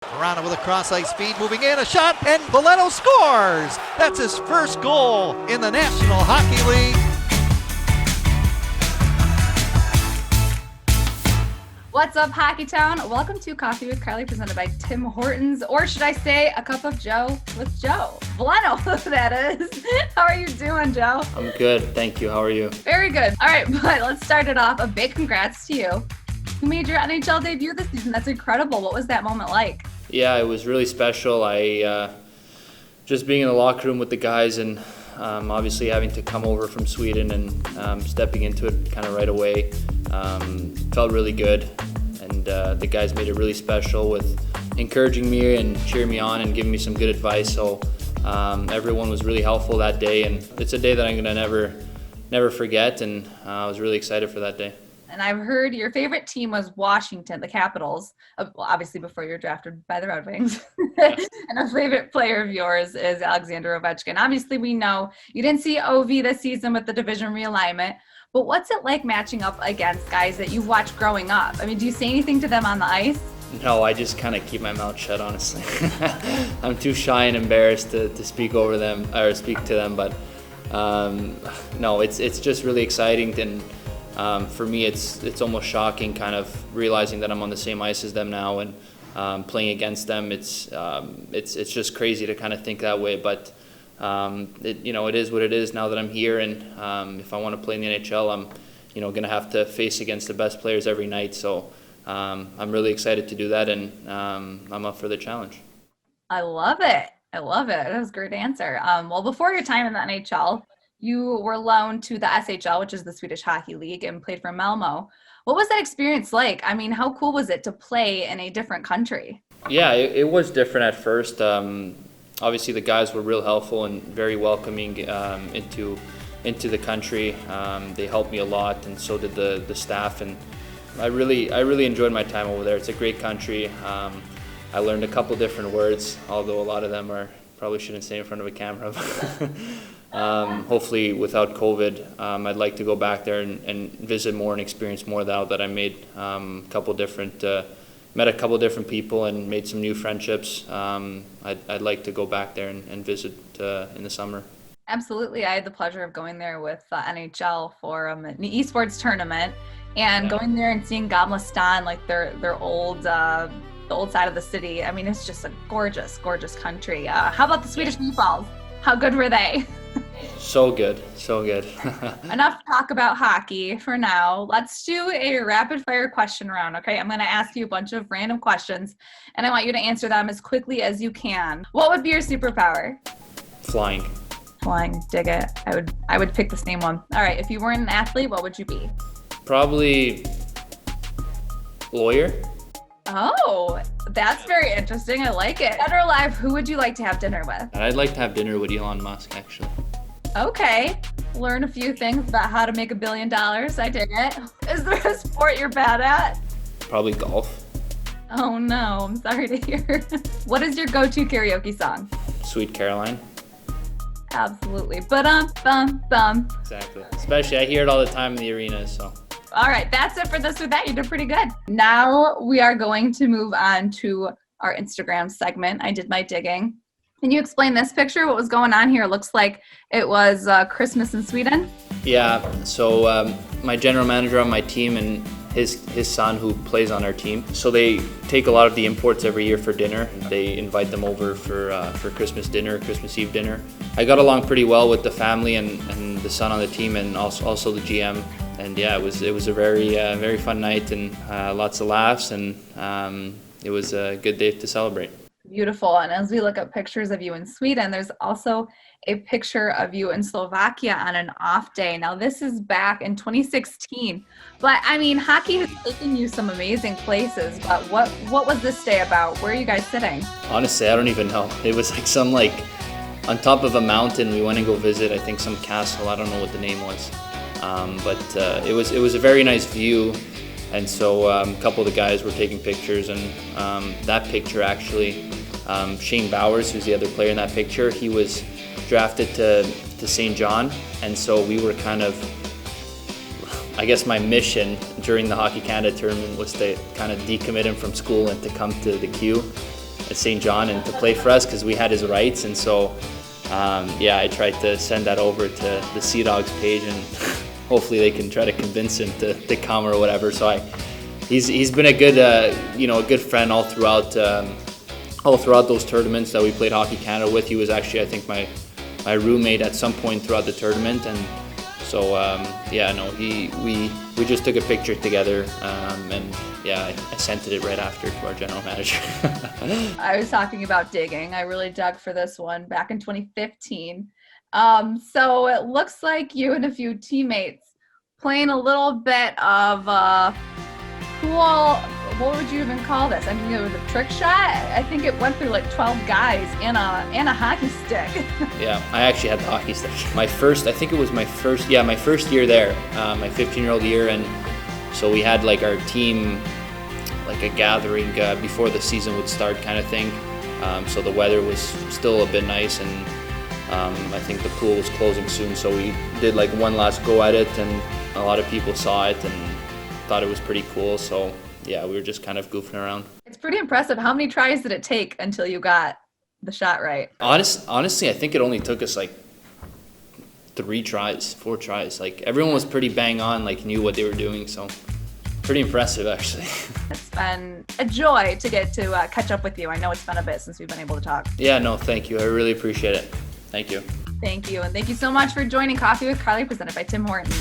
Veleno with a cross-ice speed, moving in, a shot, and Veleno scores! That's his first goal in the National Hockey League. What's up, Hockey Town? Welcome to Coffee with Carley, presented by Tim Hortons, or should I say a cup of Joe with Joe. Veleno, that is. How are you doing, Joe? I'm good, thank you. How are you? Very good. All right, but let's start it off. A big congrats to you. You made your NHL debut this season. That's incredible. What was that moment like? Yeah, it was really special. I just being in the locker room with the guys and obviously having to come over from Sweden and stepping into it kind of right away felt really good. And the guys made it really special with encouraging me and cheering me on and giving me some good advice. So everyone was really helpful that day, and it's a day that I'm gonna never forget. And I was really excited for that day. And I've heard your favorite team was Washington, the Capitals, well, obviously before you were drafted by the Red Wings. And a favorite player of yours is Alexander Ovechkin. Obviously, we know you didn't see OV this season with the division realignment, but what's it like matching up against guys that you've watched growing up? I mean, do you say anything to them on the ice? No, I just kind of keep my mouth shut, honestly. I'm too shy and embarrassed to speak over them or speak to them, but no, it's just really exciting. And for me, it's almost shocking, kind of realizing that I'm on the same ice as them now and playing against them. It's just crazy to kind of think that way, but it is what it is now that I'm here. And if I want to play in the NHL, I'm going to have to face against the best players every night. So I'm really excited to do that, and I'm up for the challenge. I love it. That was a great answer. Well, before your time in the NHL, you were loaned to the SHL, which is the Swedish Hockey League, and played for Malmo. What was that experience like? I mean, how cool was it to play in a different country? Yeah, it was different at first. Obviously, the guys were real helpful and very welcoming into the country. They helped me a lot, and so did the staff. And I really enjoyed my time over there. It's a great country. I learned a couple different words, although a lot of them probably shouldn't say in front of a camera. Hopefully without COVID, I'd like to go back there and visit more and experience more now that I made met a couple different people and made some new friendships. I'd like to go back there and visit in the summer. Absolutely. I had the pleasure of going there with NHL for an esports tournament and going there and seeing Gamla, like their old the old side of the city. I mean, it's just a gorgeous, gorgeous country. How about the Swedish meatballs? How good were they? So good. Enough talk about hockey for now. Let's do a rapid fire question round, okay? I'm going to ask you a bunch of random questions, and I want you to answer them as quickly as you can. What would be your superpower? Flying, dig it. I would pick the same one. All right, if you weren't an athlete, what would you be? probably lawyer. Oh, that's very interesting. I like it. Dead or alive, who would you like to have dinner with? And I'd like to have dinner with Elon Musk, actually. Okay. Learn a few things about how to make $1 billion. I dig it. Is there a sport you're bad at? Probably golf. Oh no, I'm sorry to hear. What is your go-to karaoke song? Sweet Caroline. Absolutely. Ba-dum-bum-bum. Exactly. Especially, I hear it all the time in the arena, so. All right, that's it for this or that. You did pretty good. Now we are going to move on to our Instagram segment. I did my digging. Can you explain this picture? What was going on here? It looks like it was Christmas in Sweden. Yeah, so my general manager on my team and his son who plays on our team. So they take a lot of the imports every year for dinner. They invite them over for Christmas dinner, Christmas Eve dinner. I got along pretty well with the family and the son on the team, and also the GM. And yeah, it was a very fun night and lots of laughs, and it was a good day to celebrate. Beautiful. And as we look at pictures of you in Sweden, there's also a picture of you in Slovakia on an off day. Now, this is back in 2016. But, I mean, hockey has taken you some amazing places. But what was this day about? Where are you guys sitting? Honestly, I don't even know. It was like some on top of a mountain. We went and go visit, I think, some castle. I don't know what the name was. But it was a very nice view. And so a couple of the guys were taking pictures, and that picture actually, Shane Bowers, who's the other player in that picture, he was drafted to St. John, and so we were kind of, I guess my mission during the Hockey Canada tournament was to kind of decommit him from school and to come to the Q. St. John and to play for us because we had his rights. And so, yeah, I tried to send that over to the Sea Dogs page, and hopefully they can try to convince him to come or whatever. So he's been a good a good friend all throughout those tournaments that we played Hockey Canada with. He was actually, I think, my roommate at some point throughout the tournament, and so yeah, no, we just took a picture together, and yeah, I sent it right after to our general manager. I was talking about digging. I really dug for this one back in 2015. So it looks like you and a few teammates playing a little bit of cool, what would you even call this? I mean, it was a trick shot. I think it went through like 12 guys and a hockey stick. Yeah, I actually had the hockey stick. I think it was my first year there, my 15-year-old year, and so we had like our team, like a gathering before the season would start kind of thing. So the weather was still a bit nice, and I think the pool was closing soon, so we did like one last go at it, and a lot of people saw it and thought it was pretty cool. So yeah, we were just kind of goofing around. It's pretty impressive. How many tries did it take until you got the shot right? Honestly, I think it only took us like 4 tries. Like everyone was pretty bang on, like knew what they were doing. So pretty impressive, actually. It's been a joy to get to catch up with you. I know it's been a bit since we've been able to talk. Yeah, no, thank you. I really appreciate it. Thank you. Thank you. And thank you so much for joining Coffee with Carley, presented by Tim Hortons.